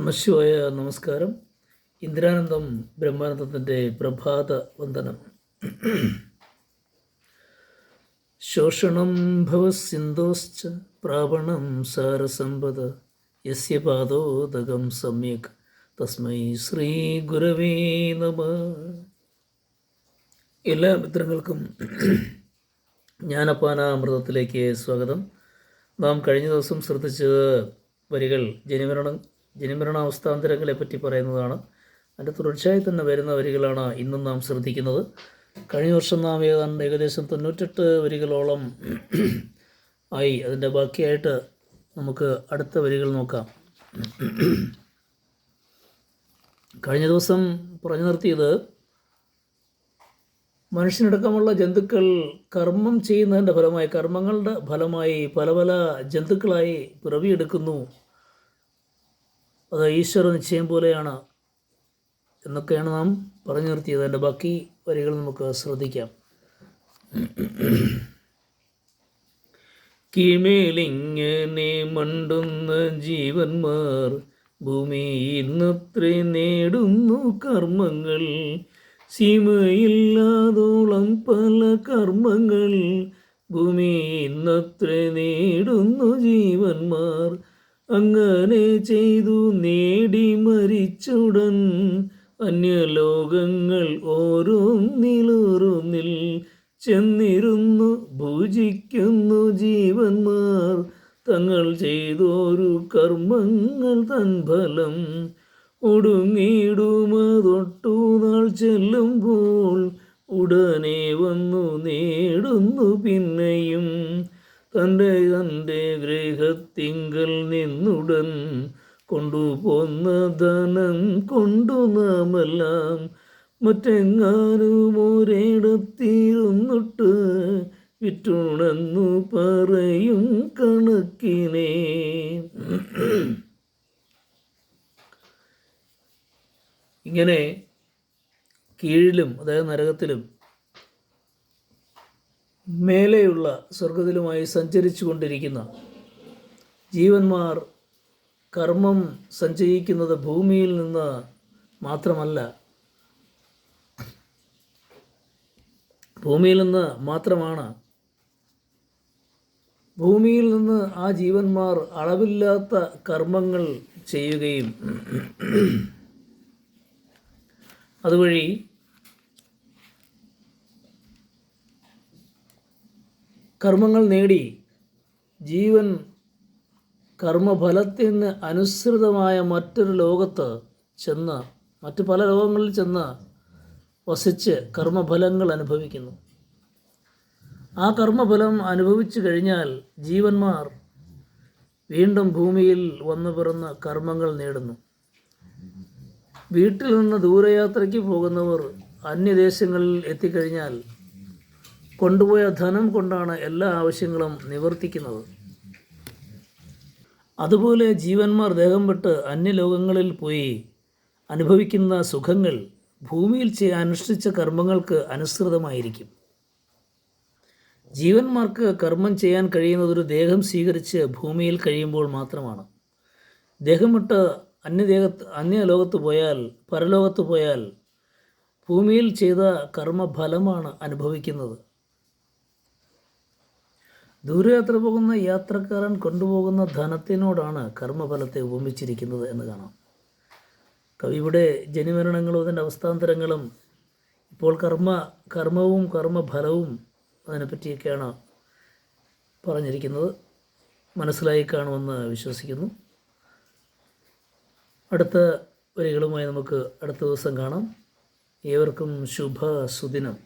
നമശിവായ. നമസ്കാരം. ഇന്ദിരാനന്ദം ബ്രഹ്മാനന്ദത്തിൻ്റെ പ്രഭാത വന്ദനം. ശോഷണം ഭവസിന്ധോശ്ച പ്രാപണം സാരസമ്പദ യസ്യ പാദോദകം സമ്യക് തസ്മൈ ശ്രീ ഗുരവേ നമഃ. എല്ലാ മിത്രങ്ങൾക്കും ജ്ഞാനപാനാമൃതത്തിലേക്ക് സ്വാഗതം. നാം കഴിഞ്ഞ ദിവസം ശ്രദ്ധിച്ചത് വരികൾ ജനിമരണാവസ്ഥാന്തരങ്ങളെപ്പറ്റി പറയുന്നതാണ്. അതിൻ്റെ തുടർച്ചയായി തന്നെ വരുന്ന വരികളാണ് ഇന്നും നാം ശ്രദ്ധിക്കുന്നത്. കഴിഞ്ഞ വർഷം നാം ഏകദേശം 98 വരികളോളം ആയി. അതിൻ്റെ ബാക്കിയായിട്ട് നമുക്ക് അടുത്ത വരികൾ നോക്കാം. കഴിഞ്ഞ ദിവസം പറഞ്ഞു നിർത്തിയത് മനുഷ്യനടക്കമുള്ള ജന്തുക്കൾ കർമ്മം ചെയ്യുന്നതിൻ്റെ ഫലമായി, കർമ്മങ്ങളുടെ ഫലമായി പല പല ജന്തുക്കളായി പിറവിയെടുക്കുന്നു. അത് ഈശ്വര നിശ്ചയം പോലെയാണ് എന്നൊക്കെയാണ് നാം പറഞ്ഞു നിർത്തിയത്. അതിൻ്റെ ബാക്കി വരികൾ നമുക്ക് ശ്രദ്ധിക്കാം. കീഴ്മേലിങ്ങനെ മണ്ടുന്ന ജീവന്മാർ ഭൂമിയിൽ നിന്നത്രേ നേടുന്നു കർമ്മങ്ങൾ. സീമയില്ലാതോളം പല കർമ്മങ്ങൾ ഭൂമിയിൽ നിന്നത്രേ നേടുന്നു ജീവന്മാർ. അങ്ങനെ ചെയ്തു നേടി മരിച്ചുടൻ അന്യലോകങ്ങൾ ഓരോന്നിൽ ചെന്നിരുന്നു ഭുജിക്കുന്നു ജീവന്മാർ. തങ്ങൾ ചെയ്തോരു കർമ്മങ്ങൾ തൻ ഫലം ഒടുങ്ങിയിടുമതൊട്ടു നാൾ ചെല്ലുമ്പോൾ ഉടനെ വന്നു നേടുന്നു പിന്നെയും. തൻ്റെ ഗൃഹത്തിങ്കൽ നിന്നുടൻ കൊണ്ടുപോന്ന ധനം കൊണ്ടു നാമെല്ലാം മറ്റെങ്ങാനും ഒരിടത്തിരുന്നിട്ട് വിറ്റുണെന്നു പറയും കണക്കിനെ. ഇങ്ങനെ കീഴിലും, അതായത് നരകത്തിലും മേലെയുള്ള സ്വർഗത്തിലുമായി സഞ്ചരിച്ചു കൊണ്ടിരിക്കുന്ന ജീവന്മാർ കർമ്മം സഞ്ചയിക്കുന്നത് ഭൂമിയിൽ നിന്ന് മാത്രമല്ല, ഭൂമിയിൽ നിന്ന് മാത്രമാണ്. ഭൂമിയിൽ നിന്ന് ആ ജീവന്മാർ അളവില്ലാത്ത കർമ്മങ്ങൾ ചെയ്യുകയും അതുവഴി കർമ്മങ്ങൾ നേടി ജീവൻ കർമ്മഫലത്തിന് അനുസൃതമായ മറ്റൊരു ലോകത്ത് ചെന്ന്, മറ്റു പല ലോകങ്ങളിൽ ചെന്ന് വസിച്ച് കർമ്മഫലങ്ങൾ അനുഭവിക്കുന്നു. ആ കർമ്മഫലം അനുഭവിച്ചു കഴിഞ്ഞാൽ ജീവന്മാർ വീണ്ടും ഭൂമിയിൽ വന്നു പിറന്ന് കർമ്മങ്ങൾ നേടുന്നു. വീട്ടിൽ നിന്ന് ദൂരയാത്രയ്ക്ക് പോകുന്നവർ അന്യദേശങ്ങളിൽ എത്തിക്കഴിഞ്ഞാൽ കൊണ്ടുപോയ ധനം കൊണ്ടാണ് എല്ലാ ആവശ്യങ്ങളും നിവർത്തിക്കുന്നത്. അതുപോലെ ജീവന്മാർ ദേഹം വിട്ട് അന്യലോകങ്ങളിൽ പോയി അനുഭവിക്കുന്ന സുഖങ്ങൾ ഭൂമിയിൽ അനുഷ്ഠിച്ച കർമ്മങ്ങൾക്ക് അനുസൃതമായിരിക്കും. ജീവന്മാർക്ക് കർമ്മം ചെയ്യാൻ കഴിയുന്നതൊരു ദേഹം സ്വീകരിച്ച് ഭൂമിയിൽ കഴിയുമ്പോൾ മാത്രമാണ്. ദേഹം വിട്ട് അന്യലോകത്ത് പോയാൽ, പരലോകത്ത് പോയാൽ ഭൂമിയിൽ ചെയ്ത കർമ്മഫലമാണ് അനുഭവിക്കുന്നത്. ദൂരയാത്ര പോകുന്ന യാത്രക്കാരൻ കൊണ്ടുപോകുന്ന ധനത്തിനോടാണ് കർമ്മഫലത്തെ ഉപമിച്ചിരിക്കുന്നത് എന്ന് കാണാം. കവി ഇവിടെ ജനിമരണങ്ങളും അതിൻ്റെ അവസ്ഥാന്തരങ്ങളും, ഇപ്പോൾ കർമ്മവും കർമ്മഫലവും അതിനെപ്പറ്റിയൊക്കെയാണ് പറഞ്ഞിരിക്കുന്നത്. മനസ്സിലായി കാണുമെന്ന് വിശ്വസിക്കുന്നു. അടുത്ത വരികളുമായി നമുക്ക് അടുത്ത ദിവസം കാണാം. ഏവർക്കും ശുഭ സുദിനം.